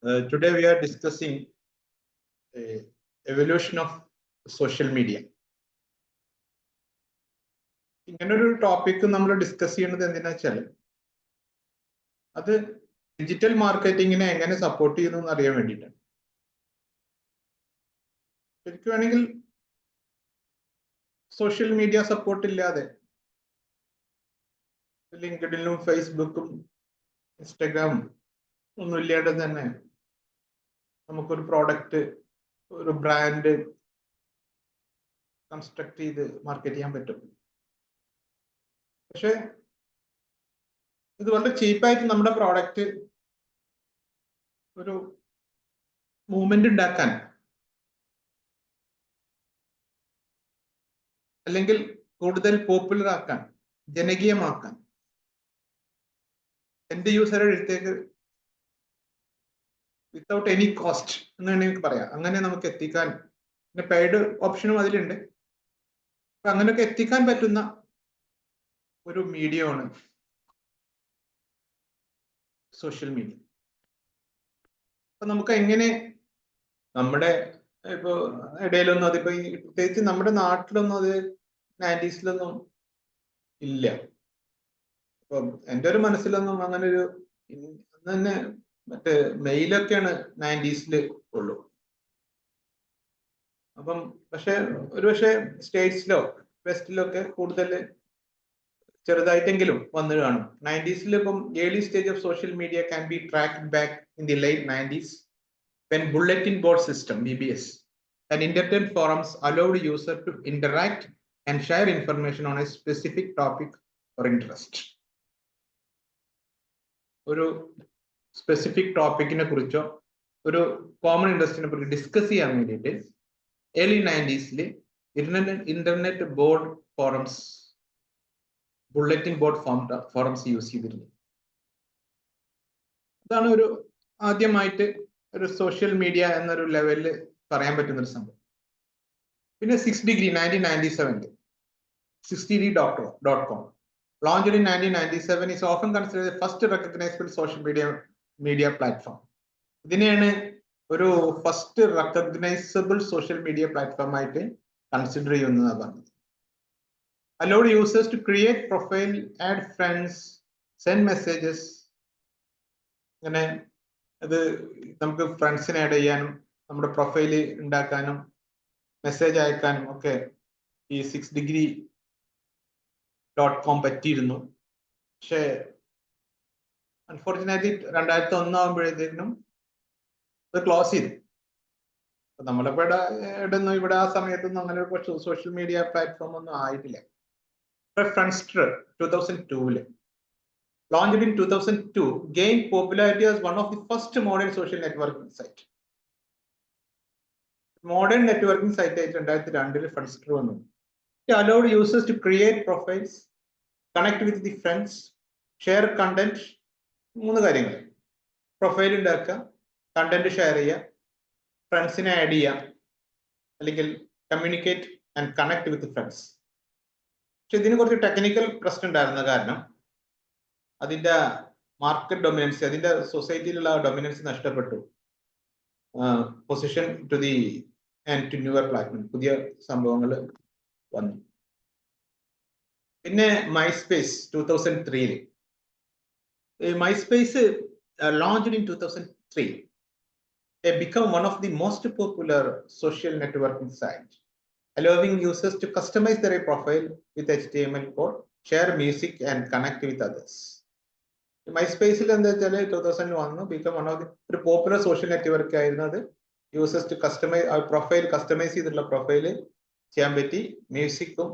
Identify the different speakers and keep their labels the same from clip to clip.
Speaker 1: Today we are discussing evolution of social media. ഇങ്ങനൊരു topic നമ്മൾ discuss ചെയ്യുന്നത് എന്തിനാ വെച്ചാൽ അത് ഡിജിറ്റൽ മാർക്കറ്റിങ്ങിനെ എങ്ങനെ സപ്പോർട്ട് ചെയ്യുന്നു എന്ന് അറിയാൻ വേണ്ടിയിട്ടാണ്. ശരിക്കും വേണമെങ്കിൽ സോഷ്യൽ മീഡിയ സപ്പോർട്ട് ഇല്ലാതെ ലിങ്ക്ഡിനും ഫേസ്ബുക്കും ഇൻസ്റ്റഗ്രാമും ഒന്നും ഇല്ലാതെ തന്നെ നമുക്കൊരു പ്രോഡക്റ്റ്, ഒരു ബ്രാൻഡ് കൺസ്ട്രക്ട് ചെയ്ത് മാർക്കറ്റ് ചെയ്യാൻ പറ്റും. പക്ഷെ ഇത് വളരെ ചീപ്പായിട്ട് നമ്മുടെ പ്രോഡക്റ്റ് ഒരു മൂവ്മെന്റ് ഉണ്ടാക്കാൻ അല്ലെങ്കിൽ കൂടുതൽ പോപ്പുലർ ആക്കാൻ, ജനകീയമാക്കാൻ, എന്റെ യൂസറുടെ അടുത്തേക്ക് വിത്തൗട്ട് എനി കോസ്റ്റ് എന്ന് വേണമെങ്കിൽ പറയാം, അങ്ങനെ നമുക്ക് എത്തിക്കാൻ, പിന്നെ പെയ്ഡ് ഓപ്ഷനും അതിലുണ്ട്. അപ്പൊ അങ്ങനെയൊക്കെ എത്തിക്കാൻ പറ്റുന്ന ഒരു മീഡിയമാണ് സോഷ്യൽ മീഡിയ. അപ്പൊ നമുക്ക് എങ്ങനെ നമ്മുടെ ഇപ്പൊ ഇടയിലൊന്നും അതിപ്പോ പ്രത്യേകിച്ച് നമ്മുടെ നാട്ടിലൊന്നും അത് 90s ഇല്ല. അപ്പൊ എൻ്റെ ഒരു മനസ്സിലൊന്നും അങ്ങനെ ഒരു തന്നെ മറ്റേ മെയിലൊക്കെയാണ് 90s ഉള്ളൂ. അപ്പം പക്ഷെ സ്റ്റേറ്റ്സിലോ വെസ്റ്റിലൊക്കെ കൂടുതൽ ചെറുതായിട്ടെങ്കിലും വന്നു കാണും. 90s ഇപ്പം early stage of social media can be tracked back in the late 90s when bulletin board system BBS and internet forums allowed user to interact and share information on a specific topic or interest. ഒരു specific ടോപ്പിക്കിനെ കുറിച്ചോ ഒരു common ഇൻട്രസ്റ്റിനെ കുറിച്ച് discuss ചെയ്യാൻ വേണ്ടിയിട്ട് early 90s internet board forums, bulletin board forums use ചെയ്തിരുന്നു. അതാണ് ഒരു ആദ്യമായിട്ട് ഒരു സോഷ്യൽ മീഡിയ എന്നൊരു ലെവലിൽ പറയാൻ പറ്റുന്ന ഒരു സംഭവം. പിന്നെ 6degree 1997 6degree.com launched in 1997 is often considered the first recognizable social media platform. ഇതിനെയാണ് ഒരു first recognisable social media platform ആയിട്ട് കൺസിഡർ ചെയ്യുന്നതാണ് പറഞ്ഞത്. allowed users to create profile, add friends, send messages. അങ്ങനെ അത് നമുക്ക് ഫ്രണ്ട്സിനെ ആഡ് ചെയ്യാനും നമ്മുടെ പ്രൊഫൈല് ഉണ്ടാക്കാനും മെസ്സേജ് അയക്കാനും ഒക്കെ ഈ 6degree.com പറ്റിയിരുന്നു. പക്ഷേ അൺഫോർച്ചുനേറ്റ്ലി 2001 ആകുമ്പോഴത്തേക്കും അത് ക്ലോസ് ചെയ്തു. നമ്മളിപ്പോ ഇവിടെ ആ സമയത്തൊന്നും അങ്ങനെ സോഷ്യൽ മീഡിയ പ്ലാറ്റ്ഫോം ഒന്നും ആയിട്ടില്ല. Friendster 2002 launched in 2002 gained popularity as one of the first modern social networking site. Modern networking site ആയിട്ട് 2002 Friendster വന്നു. It allowed users to create profiles, connect with the friends, share content. 3 കാര്യങ്ങൾ: profile ഉണ്ടാക്കുക, content share ചെയ്യുക, ഫ്രണ്ട്സിനെ add ചെയ്യുക, അല്ലെങ്കിൽ communicate and connect with friends. പക്ഷെ ഇതിന് കുറച്ച് ടെക്നിക്കൽ പ്രശ്നം ഉണ്ടായിരുന്ന കാരണം അതിന്റെ മാർക്കറ്റ് ഡൊമിനൻസ്, അതിന്റെ സൊസൈറ്റിയിലുള്ള ഡൊമിനൻസ് നഷ്ടപ്പെട്ടു. Position to the and to newer platform, പുതിയ സംഭവങ്ങൾ വന്നു. പിന്നെ Myspace 2003 Myspace launched in 2003 it became one of the most popular social networking sites, allowing users to customize their profile with HTML code, share music and connect with others. മൈസ്പേസിൽ എന്താ വെച്ചാൽ 2001 become one of the ഒരു popular social network ആയിരുന്നു. അത് users to customise profile, customise ചെയ്തിട്ടുള്ള profile ചെയ്യാൻ പറ്റി, മ്യൂസിക്കും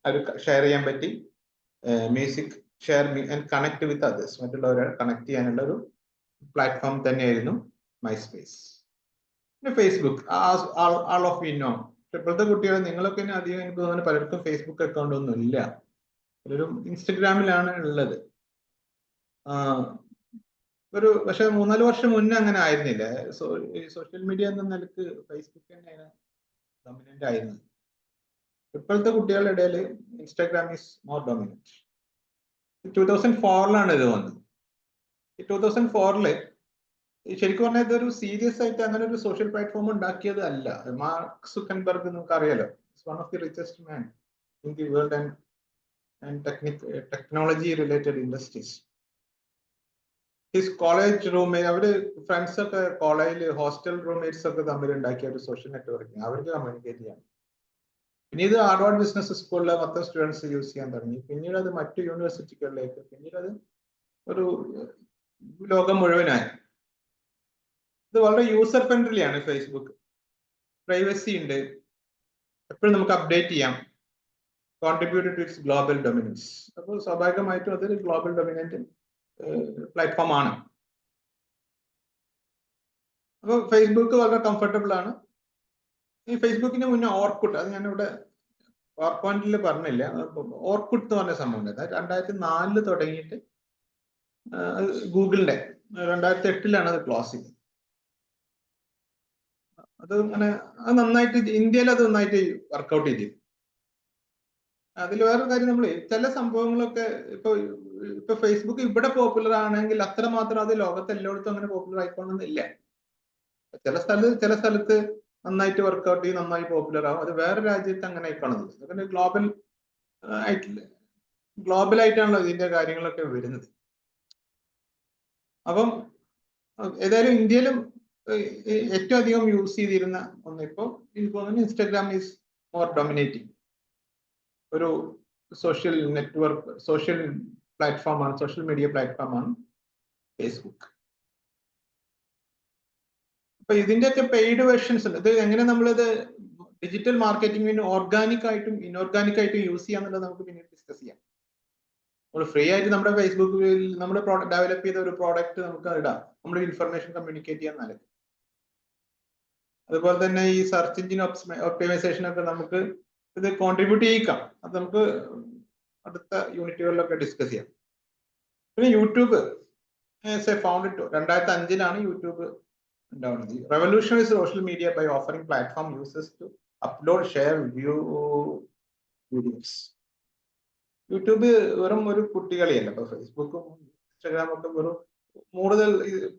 Speaker 1: അത് ഷെയർ ചെയ്യാൻ പറ്റി, music share and connect with others, മറ്റുള്ളവരെ കണക്ട് ചെയ്യാനുള്ള ഒരു പ്ലാറ്റ്ഫോം തന്നെയായിരുന്നു മൈസ്പേസ്. പിന്നെ Facebook, all of you know. ഇപ്പോഴത്തെ കുട്ടികൾ, നിങ്ങളൊക്കെ അധികം എനിക്ക് തോന്നുന്നു പലർക്കും ഫേസ്ബുക്ക് അക്കൗണ്ട് ഒന്നും ഇല്ല, പലരും ഇൻസ്റ്റഗ്രാമിലാണ് ഉള്ളത്. പക്ഷെ 3-4 വർഷം മുന്നേ അങ്ങനെ ആയിരുന്നില്ല. സോഷ്യൽ മീഡിയ എന്ന നിലക്ക് ഫേസ്ബുക്ക് തന്നെയാണ് ഡൊമിനന്റ് ആയിരുന്നത്. ഇപ്പോഴത്തെ കുട്ടികളുടെ ഇടയിൽ ഇൻസ്റ്റാഗ്രാം ഈസ് മോർ ഡൊമിനന്റ്. 2004 ഇത് വന്നത്. 2004 ശരിക്കും പറഞ്ഞാൽ ഇതൊരു സീരിയസ് ആയിട്ട് അങ്ങനെ ഒരു സോഷ്യൽ പ്ലാറ്റ്ഫോം ഉണ്ടാക്കിയത് അല്ല. മാർക്ക് സുക്കൻബർഗ് നമുക്ക് അറിയാലോ, one of the richest man in the world and technology related industries. His college roommate, അവര് ഫ്രണ്ട്സ് ഒക്കെ കോളേജിൽ ഹോസ്റ്റൽ റൂംമേറ്റ്സ് ഒക്കെ തമ്മിൽ ഉണ്ടാക്കിയ ഒരു സോഷ്യൽ നെറ്റ്വർക്കിംഗ്, അവർക്ക് കമ്മ്യൂണിക്കേറ്റ് ചെയ്യാം. പിന്നെ ഇത് ഹാർവാർഡ് ബിസിനസ് സ്കൂളിലെ മൊത്തം സ്റ്റുഡൻസ് യൂസ് ചെയ്യാൻ തുടങ്ങി. പിന്നീട് അത് മറ്റു യൂണിവേഴ്സിറ്റികളിലേക്ക്, പിന്നീട് അത് ഒരു ലോകം മുഴുവനായി. ഇത് വളരെ യൂസർ ഫ്രണ്ട്ലി ആണ്. ഫേസ്ബുക്ക് പ്രൈവസി ഉണ്ട്, എപ്പോഴും നമുക്ക് അപ്ഡേറ്റ് ചെയ്യാം. Contributed to its global dominance. അപ്പോൾ സ്വാഭാവികമായിട്ടും അതൊരു ഗ്ലോബൽ ഡൊമിനന്റ് പ്ലാറ്റ്ഫോം ആണ്. അപ്പോൾ ഫേസ്ബുക്ക് വളരെ കംഫർട്ടബിൾ ആണ്. ഈ ഫേസ്ബുക്കിന് മുന്നേ ഓർക്കുട്ട്, അത് ഞാനിവിടെ പവർ പോയിന്റിൽ പറഞ്ഞില്ല. ഓർക്കുട്ട് എന്ന് പറഞ്ഞ സംഭവം ഉണ്ട്. 2004 തുടങ്ങിയിട്ട് ഗൂഗിളിന്റെ 2008 അത് ക്ലോസ് ചെയ്തത്. അത് അങ്ങനെ അത് നന്നായിട്ട് ഇന്ത്യയിൽ അത് നന്നായിട്ട് വർക്കൗട്ട് ചെയ്തു. അതിൽ വേറൊരു കാര്യം, നമ്മൾ ചില സംഭവങ്ങളൊക്കെ ഇപ്പൊ ഫേസ്ബുക്ക് ഇവിടെ പോപ്പുലർ ആണെങ്കിൽ അത്രമാത്രം അത് ലോകത്ത് എല്ലായിടത്തും അങ്ങനെ പോപ്പുലർ ആയിക്കോണമെന്നില്ല. ചില സ്ഥലത്ത് നന്നായിട്ട് വർക്കൗട്ട് ചെയ്യും, നന്നായി പോപ്പുലർ ആവും. അത് വേറെ രാജ്യത്ത് അങ്ങനെ ആയിക്കോണമെന്നില്ല. അങ്ങനെ ഗ്ലോബൽ ആയിട്ടാണല്ലോ ഇതിന്റെ കാര്യങ്ങളൊക്കെ വരുന്നത്. അപ്പം ഏതായാലും ഇന്ത്യയിലും ഏറ്റവും അധികം യൂസ് ചെയ്തിരുന്ന ഒന്ന് ഇപ്പൊ എനിക്ക് തോന്നുന്നു ഇൻസ്റ്റാഗ്രാം ഈസ് മോർ ഡൊമിനേറ്റിംഗ് ഒരു സോഷ്യൽ നെറ്റ്വർക്ക്, സോഷ്യൽ പ്ലാറ്റ്ഫോമാണ്, സോഷ്യൽ മീഡിയ പ്ലാറ്റ്ഫോമാണ് ഫേസ്ബുക്ക്. അപ്പൊ ഇതിന്റെയൊക്കെ പെയ്ഡ് വെർഷൻസ് ഉണ്ട്. ഇത് എങ്ങനെ നമ്മളിത് ഡിജിറ്റൽ മാർക്കറ്റിംഗിന് ഓർഗാനിക് ആയിട്ടും ഇൻഓർഗാനിക് ആയിട്ടും യൂസ് ചെയ്യാന്നുള്ളത് നമുക്ക് പിന്നീട് ഡിസ്കസ് ചെയ്യാം. നമ്മൾ ഫ്രീ ആയിട്ട് നമ്മുടെ ഫേസ്ബുക്കിൽ നമ്മുടെ ഡെവലപ്പ് ചെയ്ത ഒരു പ്രോഡക്റ്റ് നമുക്ക് ഇടാം, നമ്മുടെ ഇൻഫർമേഷൻ കമ്മ്യൂണിക്കേറ്റ് ചെയ്യാൻ നല്ലത്. അതുപോലെ തന്നെ ഈ സെർച്ച് എഞ്ചിൻ ഒപ്റ്റിമൈസേഷൻ ഒക്കെ നമുക്ക് ഇത് കോൺട്രിബ്യൂട്ട് ചെയ്യിക്കാം. അത് നമുക്ക് അടുത്ത യൂണിറ്റുകളിലൊക്കെ ഡിസ്കസ് ചെയ്യാം. പിന്നെ യൂട്യൂബ് ഫൗണ്ടഡ് 2005 യൂട്യൂബ് ഉണ്ടാവുന്നത്. Revolutionary social media by offering platform users to upload, share, view videos. YouTube വെറും ഒരു കുട്ടികളിയല്ല. ഇപ്പൊ ഫേസ്ബുക്കും ഇൻസ്റ്റാഗ്രാമും ഒക്കെ വെറും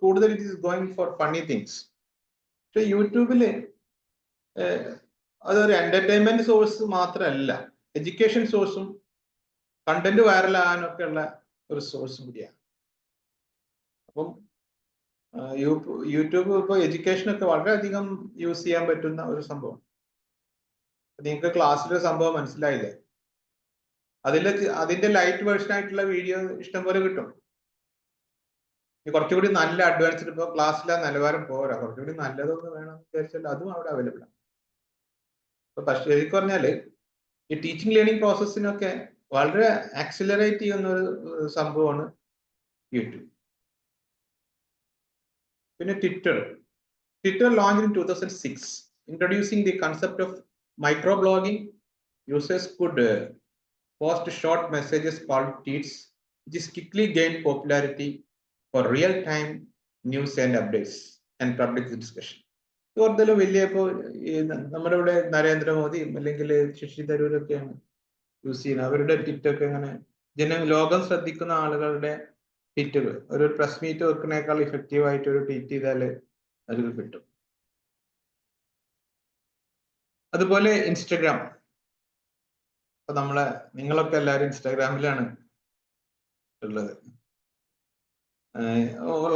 Speaker 1: കൂടുതൽ it is going for funny things. പക്ഷെ യൂട്യൂബില് അതൊരു എന്റർടൈൻമെന്റ് സോഴ്സ് മാത്രമല്ല, എഡ്യൂക്കേഷൻ സോഴ്സും കണ്ടന്റ് വൈറൽ ആകാനൊക്കെ ഉള്ള ഒരു സോഴ്സും കൂടിയാണ്. അപ്പം യൂട്യൂബ് ഇപ്പോൾ എഡ്യൂക്കേഷനൊക്കെ വളരെയധികം യൂസ് ചെയ്യാൻ പറ്റുന്ന ഒരു സംഭവം. നിങ്ങൾക്ക് ക്ലാസ്സിലൊരു സംഭവം മനസ്സിലായില്ലേ, അതിന്റെ ലൈറ്റ് വേർഷൻ ആയിട്ടുള്ള വീഡിയോ ഇഷ്ടംപോലെ കിട്ടും. കുറച്ചുകൂടി നല്ല അഡ്വാൻസ്ഡ്, ഇപ്പോൾ ക്ലാസ്സിലെ നിലവാരം പോരാ, കുറച്ചുകൂടി നല്ലതൊന്നും വേണമെന്ന് വിചാരിച്ചാൽ അതും അവിടെ അവൈലബിൾ ആണ്. അപ്പൊ ശരിക്കും പറഞ്ഞാല് ഈ ടീച്ചിങ് ലേണിംഗ് പ്രോസസ്സിനൊക്കെ വളരെ ആക്സിലറേറ്റ് ചെയ്യുന്ന ഒരു സംഭവമാണ് യൂട്യൂബ്. പിന്നെ Twitter launched in 2006, introducing the concept of microblogging. Users could post short messages called tweets, which is quickly gained popularity for real-time news and updates and public discussion. കൂടുതലും വലിയ ഇപ്പോൾ നമ്മുടെ ഇവിടെ നരേന്ദ്രമോദി അല്ലെങ്കിൽ ശശി തരൂരൊക്കെയാണ് യൂസ് ചെയ്യുന്നത്. അവരുടെ ട്വിറ്റൊക്കെ ഇങ്ങനെ ലോകം ശ്രദ്ധിക്കുന്ന ആളുകളുടെ ട്വീറ്റുകൾ ഒരു പ്രസ് മീറ്റ് വെക്കുന്നേക്കാൾ ഇഫക്റ്റീവ് ആയിട്ട് ഒരു ട്വീറ്റ് ചെയ്താല് അതിൽ കിട്ടും. അതുപോലെ ഇൻസ്റ്റഗ്രാം, അപ്പൊ നിങ്ങളൊക്കെ എല്ലാവരും ഇൻസ്റ്റാഗ്രാമിലാണ് ഉള്ളത്.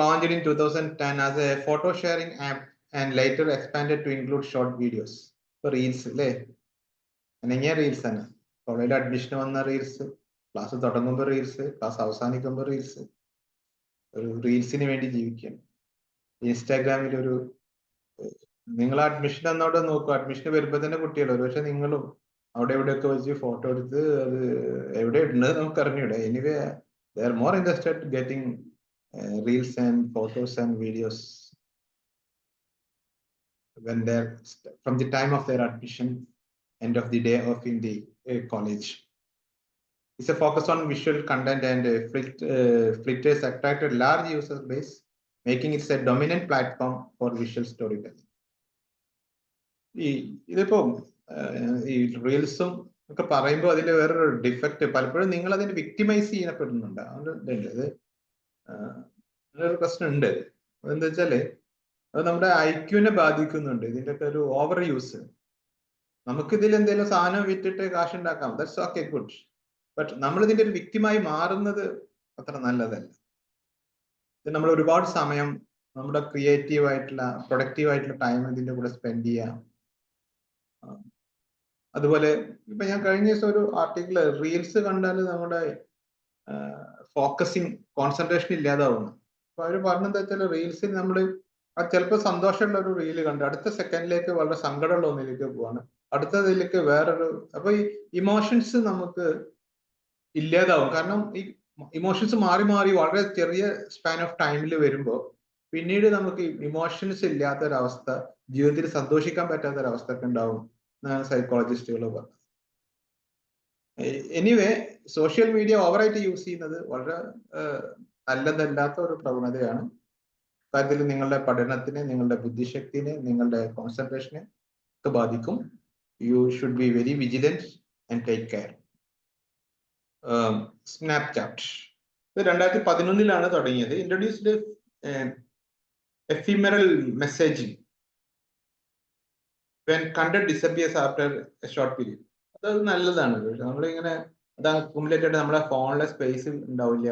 Speaker 1: Launched in 2010 as a photo sharing app and later expanded to include short videos. ഇപ്പൊ റീൽസ് അല്ലേ, അനങ്ങിയ റീൽസ് ആണ്. കോളേജിൽ അഡ്മിഷൻ വന്ന റീൽസ്, ക്ലാസ് തുടങ്ങുമ്പോൾ റീൽസ്, ക്ലാസ് അവസാനിക്കുമ്പോൾ റീൽസ്, ഒരു റീൽസിന് വേണ്ടി ജീവിക്കുകയാണ്. ഇൻസ്റ്റാഗ്രാമിൽ നിങ്ങൾ അഡ്മിഷൻ എന്നോടെ നോക്കും, അഡ്മിഷന് വരുമ്പോ തന്നെ കുട്ടികൾ ഒരുപക്ഷെ നിങ്ങളും അവിടെ എവിടെയൊക്കെ വെച്ച് ഫോട്ടോ എടുത്ത് അത് എവിടെ ഇടുന്നത് നമുക്ക് അറിഞ്ഞൂടെ. Anyway they are more interested getting reels and photos and videos when they're from the time of their admission, end of the day of in the college. It's a focus on visual content and Flickr attracted large user base, making it a dominant platform for visual storytelling. ഇതിപ്പോ ഈ റീൽസും ഒക്കെ പറയുമ്പോൾ അതിന്റെ വേറൊരു defect, പലപ്പോഴും നിങ്ങൾ അതിനെ വിക്ടിമൈസ് ചെയ്യപ്പെടുന്നുണ്ട്. അതുകൊണ്ട് ഒരു പ്രശ്നമുണ്ട്. അതെന്താ വെച്ചാല് അത് നമ്മുടെ ഐക്യുവിനെ ബാധിക്കുന്നുണ്ട്, ഇതിന്റെ ഒക്കെ ഒരു ഓവർ യൂസ്. നമുക്ക് ഇതിൽ എന്തെങ്കിലും സാധനം വിറ്റിട്ട് കാശ് ഉണ്ടാക്കാം, ദാറ്റ്സ് ഓക്കെ, ഗുഡ്. ബട്ട് നമ്മൾ ഇതിന്റെ ഒരു വിക്ടിമായി മാറുന്നത് അത്ര നല്ലതല്ല. ഇത് നമ്മൾ ഒരുപാട് സമയം നമ്മുടെ ക്രിയേറ്റീവ് ആയിട്ടുള്ള പ്രൊഡക്റ്റീവ് ആയിട്ടുള്ള ടൈം ഇതിന്റെ കൂടെ സ്പെൻഡ് ചെയ്യാം. അതുപോലെ ഇപ്പൊ ഞാൻ കഴിഞ്ഞ ദിവസം ഒരു ആർട്ടിക്കിള്, റീൽസ് കണ്ടാൽ നമ്മുടെ ഫോക്കസിങ് കോൺസെൻട്രേഷൻ ഇല്ലാതാവുന്നു. അപ്പൊ അവര് പറഞ്ഞെന്താ വെച്ചാൽ റീൽസിൽ നമ്മൾ ചിലപ്പോൾ സന്തോഷമുള്ള ഒരു റീല് കണ്ട് അടുത്ത സെക്കൻഡിലേക്ക് വളരെ സങ്കടമുള്ള ഒന്നിലേക്ക് പോവാണ്, അടുത്തതിലേക്ക് വേറൊരു. അപ്പൊ ഈ ഇമോഷൻസ് നമുക്ക് ഇല്ലാതാവും. കാരണം ഈ ഇമോഷൻസ് മാറി മാറി വളരെ ചെറിയ സ്പാൻ ഓഫ് ടൈമിൽ വരുമ്പോൾ പിന്നീട് നമുക്ക് ഇമോഷൻസ് ഇല്ലാത്തൊരവസ്ഥ, ജീവിതത്തിൽ സന്തോഷിക്കാൻ പറ്റാത്തൊരവസ്ഥ ഒക്കെ ഉണ്ടാവും എന്നാണ് സൈക്കോളജിസ്റ്റുകൾ പറഞ്ഞത്. എനിവേ, സോഷ്യൽ മീഡിയ ഓവറായിട്ട് യൂസ് ചെയ്യുന്നത് വളരെ നല്ലതല്ലാത്ത ഒരു പ്രവണതയാണ്. കാര്യത്തിൽ നിങ്ങളുടെ പഠനത്തിനെ, നിങ്ങളുടെ ബുദ്ധിശക്തിനെ, നിങ്ങളുടെ കോൺസെൻട്രേഷനെ ഒക്കെ ബാധിക്കും. You should be very vigilant and take care. Snapchat ഇത് 2011 തുടങ്ങിയത്. Introduced എഫിമെറൽ messaging when content disappears after a short period. അത് നല്ലതാണ്. നമ്മളിങ്ങനെ അത് അക്യുമുലേറ്റഡ് നമ്മുടെ ഫോണിലെ സ്പേസ് ഉണ്ടാവില്ല,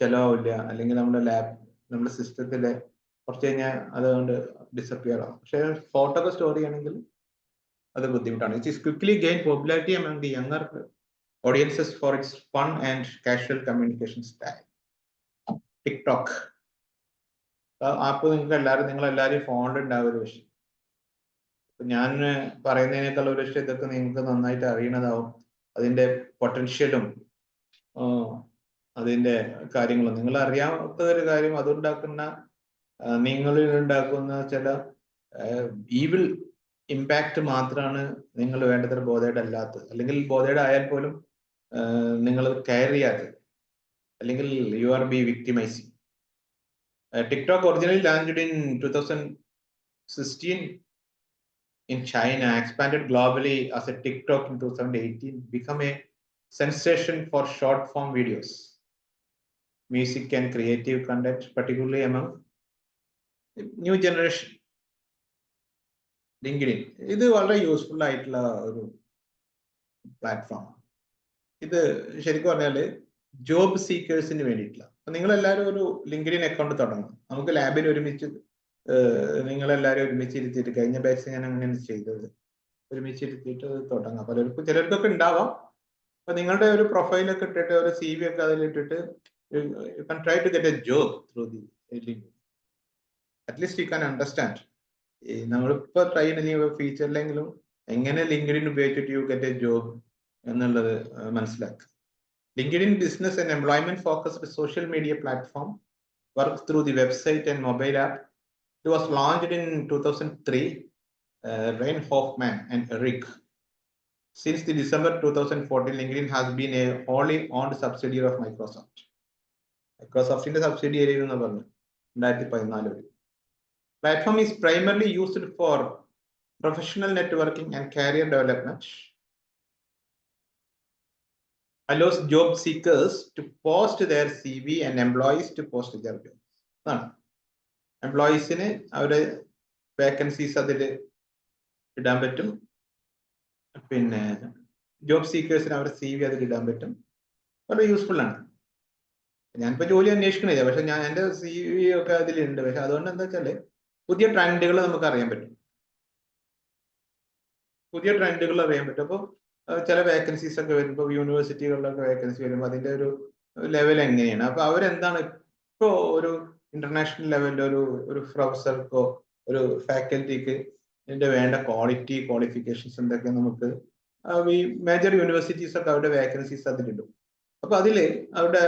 Speaker 1: ചെലവാവില്ല, അല്ലെങ്കിൽ നമ്മുടെ സിസ്റ്റത്തിലെ കുറച്ച് കഴിഞ്ഞാൽ അതുകൊണ്ട് ഡിസപ്പിയർ ആവും. പക്ഷെ ഫോട്ടോ ഒക്കെ സ്റ്റോർ ചെയ്യണമെങ്കിൽ അത് ബുദ്ധിമുട്ടാണ്. It is quickly gain popularity among the younger audiences for its fun and casual communication style. TikTok app നിങ്ങൾ എല്ലാവരും ഫോണിൽ ഉണ്ടാവും ഒരു വിഷയം. ഞാൻ പറയുന്നതിനേക്കാൾ ഒരു വിഷയം ഇതൊക്കെ നിങ്ങൾക്ക് നന്നായിട്ട് അറിയണതാവും. അതിന്റെ പൊട്ടൻഷ്യലും അതിന്റെ കാര്യങ്ങളും നിങ്ങൾ അറിയാത്ത ഒരു കാര്യം, അതുണ്ടാക്കുന്ന നിങ്ങളിൽ ഉണ്ടാക്കുന്ന ചില ഈവിൾ ഇമ്പാക്ട് മാത്രമാണ് നിങ്ങൾ വേണ്ടത്ര ബോധേഡ് അല്ലാത്തത്, അല്ലെങ്കിൽ ബോധേഡ് ആയാൽ പോലും നിങ്ങൾ കെയർ ചെയ്യാത്തത്, അല്ലെങ്കിൽ you are be victimizing. TikTok originally launched in 2016 in China, expanded globally as a TikTok in 2018, become a sensation for short form videos, music and creative content, particularly among new generation. LinkedIn ഇത് വളരെ useful ആയിട്ടുള്ള ഒരു platform. ഇത് ശരിക്കും പറഞ്ഞാല് job സീക്കേഴ്സിന് വേണ്ടിയിട്ടുള്ള. അപ്പൊ നിങ്ങളെല്ലാവരും ഒരു LinkedIn അക്കൗണ്ട് തുടങ്ങും. നമുക്ക് ലാബിൽ ഒരുമിച്ച് നിങ്ങളെല്ലാവരും ഒരുമിച്ചിരുത്തിയിട്ട്, കഴിഞ്ഞ ബാച്ച് ഞാൻ അങ്ങനെയാണ് ചെയ്തത്, ഒരുമിച്ചിരുത്തിയിട്ട് തുടങ്ങാം. ചിലർക്കൊക്കെ ഉണ്ടാവാം. അപ്പൊ നിങ്ങളുടെ ഒരു പ്രൊഫൈലൊക്കെ ഇട്ടിട്ട് ഒരു CV ഒക്കെ അതിലിട്ടിട്ട് you can try to get a job through the LinkedIn. At least you can understand. നമ്മളിപ്പോ ട്രൈ ചെയ്യുന്ന ഫീച്ചറിലെങ്കിലും എങ്ങനെ LinkedIn ഉപയോഗിച്ചിട്ട് യു ഗെറ്റ് എ ജോബ് എന്നുള്ളത് മനസ്സിലാക്കുക. LinkedIn business and employment focused social media platform works through the website and mobile app. It was launched in 2003. Rein Hoffman and Eric. Since the December 2014, LinkedIn has been a wholly owned subsidiary of Microsoft. Microsoft's subsidiary എന്ന് പറഞ്ഞു 2014. Platform is primarily used for professional networking and career development. Allows job seekers to post their CV and employees to post their jobs. എംപ്ലോയീസിന് അവരുടെ vacancies അതിൽ ഇടാൻ പറ്റും, പിന്നെ job സീക്കേഴ്സിന് അവരുടെ CV അതിൽ ഇടാൻ പറ്റും. വളരെ യൂസ്ഫുൾ ആണ്. ഞാനിപ്പോ ജോലി അന്വേഷിക്കണില്ല, പക്ഷെ ഞാൻ എൻ്റെ CV ഒക്കെ അതിലുണ്ട്. പക്ഷെ അതുകൊണ്ട് എന്താ വെച്ചാല് പുതിയ ട്രെൻഡുകൾ നമുക്ക് അറിയാൻ പറ്റും. അപ്പോൾ ചില വേക്കൻസീസ് ഒക്കെ വരുമ്പോൾ, യൂണിവേഴ്സിറ്റികളിലൊക്കെ വേക്കൻസി വരുമ്പോൾ അതിന്റെ ഒരു ലെവൽ എങ്ങനെയാണ്, അപ്പൊ അവരെന്താണ് ഇപ്പോ ഒരു ഇന്റർനാഷണൽ ലെവലിൽ ഒരു പ്രൊഫസർക്കോ ഒരു ഫാക്കൽറ്റിക്ക് ഇതിന്റെ വേണ്ട ക്വാളിഫിക്കേഷൻസ് എന്തൊക്കെ നമുക്ക് ഈ മേജർ യൂണിവേഴ്സിറ്റീസ് ഒക്കെ അവരുടെ വേക്കൻസീസ് അതിലിടും. അപ്പൊ അതില് അവരുടെ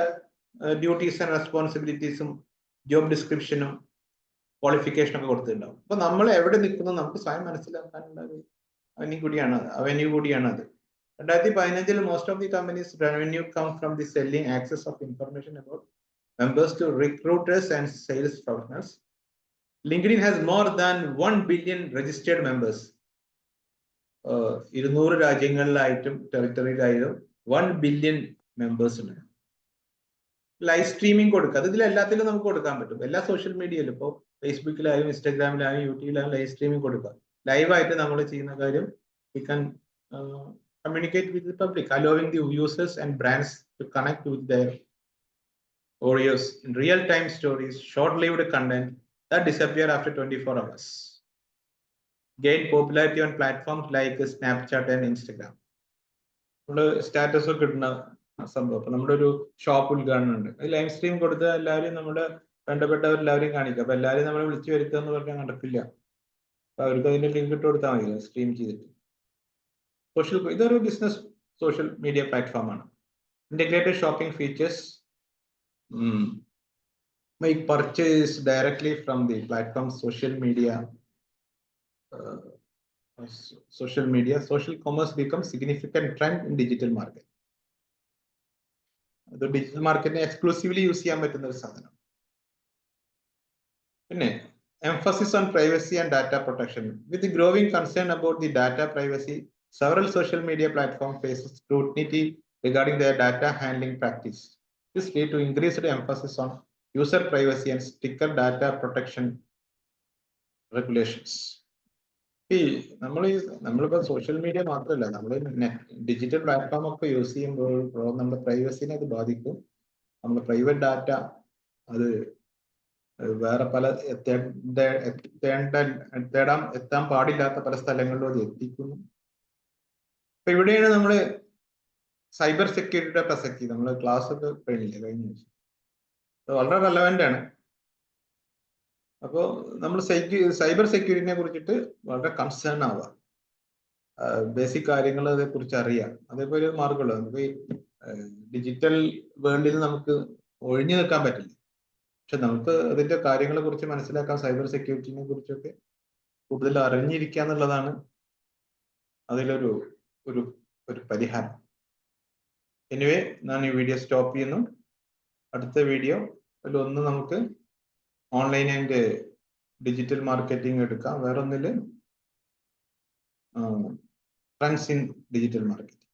Speaker 1: ഡ്യൂട്ടീസ് ആൻഡ് റെസ്പോൺസിബിലിറ്റീസും ജോബ് ഡിസ്ക്രിപ്ഷനും ക്വാളിഫിക്കേഷൻ ഒക്കെ കൊടുത്തിട്ടുണ്ടാവും. അപ്പൊ നമ്മൾ എവിടെ നിൽക്കുന്നു നമുക്ക് സ്വയം മനസ്സിലാക്കാനുള്ള ഒരു അവന്യൂ കൂടിയാണ് അത്. 2015 most of the companies' revenue come from the selling access of information about members to recruiters and sales professionals. LinkedIn has more than 1 billion registered members. 200 രാജ്യങ്ങളിലായിട്ടും ടെറിട്ടറിയിലായിട്ടും 1 billion members ഉണ്ട്. ലൈവ് സ്ട്രീമിംഗ് കൊടുക്കുക. അത് ഇതിൽ എല്ലാത്തിലും നമുക്ക് കൊടുക്കാൻ പറ്റും. എല്ലാ സോഷ്യൽ മീഡിയയിലും ഇപ്പോൾ ഫേസ്ബുക്കിലായാലും ഇൻസ്റ്റാഗ്രാമിലായാലും യൂട്യൂബിലായാലും ലൈവ് സ്ട്രീമിംഗ് കൊടുക്കുക. ലൈവായിട്ട് നമ്മൾ ചെയ്യുന്ന കാര്യം we can communicate with the public, allowing the users and brands to connect with their audience in real-time stories, short-lived content that disappear after 24 hours. Gain popularity on platforms like Snapchat and Instagram. Status ഒക്കെ ഇടുന്ന സംഭവം. അപ്പൊ നമ്മുടെ ഒരു shop ഉദ്ഘാടനം ഉണ്ട്, അത് live stream കൊടുത്ത് എല്ലാവരും നമ്മുടെ ബന്ധപ്പെട്ടവരെല്ലാവരെയും കാണിക്കുക. അപ്പൊ എല്ലാവരും നമ്മളെ വിളിച്ചു വരുത്തുക എന്ന് പറഞ്ഞാൽ നടക്കില്ല. അപ്പൊ അവർക്ക് അതിന്റെ ലിങ്ക് ഇട്ട് കൊടുത്താൽ മതി സ്ട്രീം ചെയ്തിട്ട്. ഇതൊരു ബിസിനസ് സോഷ്യൽ മീഡിയ പ്ലാറ്റ്ഫോമാണ്. Integrated shopping features, make purchase directly from the platform. Social commerce becomes significant trend in digital market. The digital market exclusively use ചെയ്യാൻ പറ്റുന്ന ഒരു സാധനം. പിന്നെ emphasis on privacy and data protection. With the growing concern about the data privacy, several social media platforms face scrutiny regarding their data handling practice. This lead to increased emphasis on user privacy and stricter data protection regulations. നമ്മളിപ്പോ social media മാത്രമല്ല, നമ്മൾ digital platform ഒക്കെ use ചെയ്യുമ്പോൾ നമ്മുടെ പ്രൈവസിനെ അത് ബാധിക്കും. നമ്മുടെ private data അത് വേറെ പല എത്താൻ പാടില്ലാത്ത പല സ്ഥലങ്ങളിലും അത് എത്തിക്കുന്നു. അപ്പൊ ഇവിടെയാണ് നമ്മള് സൈബർ സെക്യൂരിറ്റിയുടെ പ്രസക്തി. നമ്മൾ ക്ലാസ് ഒക്കെ കഴിഞ്ഞ വളരെ റെലവെന്റ് ആണ്. അപ്പോൾ നമ്മൾ സൈബർ സെക്യൂരിറ്റിനെ കുറിച്ചിട്ട് വളരെ കൺസേൺ ആവുക, ബേസിക് കാര്യങ്ങൾ അതേ കുറിച്ച് അറിയാം. അതേപോലെ ഒരു മാർഗമുള്ളൂ. നമുക്ക് ഡിജിറ്റൽ വേൾഡിൽ നമുക്ക് ഒഴിഞ്ഞു നിൽക്കാൻ പറ്റില്ല. പക്ഷെ നമുക്ക് അതിന്റെ കാര്യങ്ങളെ കുറിച്ച് മനസ്സിലാക്കാൻ സൈബർ സെക്യൂരിറ്റിനെ കുറിച്ചൊക്കെ കൂടുതൽ അറിഞ്ഞിരിക്കുക എന്നുള്ളതാണ് അതിലൊരു ഒരു ഒരു പരിഹാരം. എനിവേ, ഞാൻ ഈ വീഡിയോ സ്റ്റോപ്പ് ചെയ്യുന്നു. അടുത്ത വീഡിയോ അതിലൊന്ന് നമുക്ക് ഓൺലൈൻ ആൻഡ് ഡിജിറ്റൽ മാർക്കറ്റിംഗ് എടുക്കാം. വേറൊന്നില് ട്രെൻഡ്സ് ഇൻ ഡിജിറ്റൽ മാർക്കറ്റിംഗ്.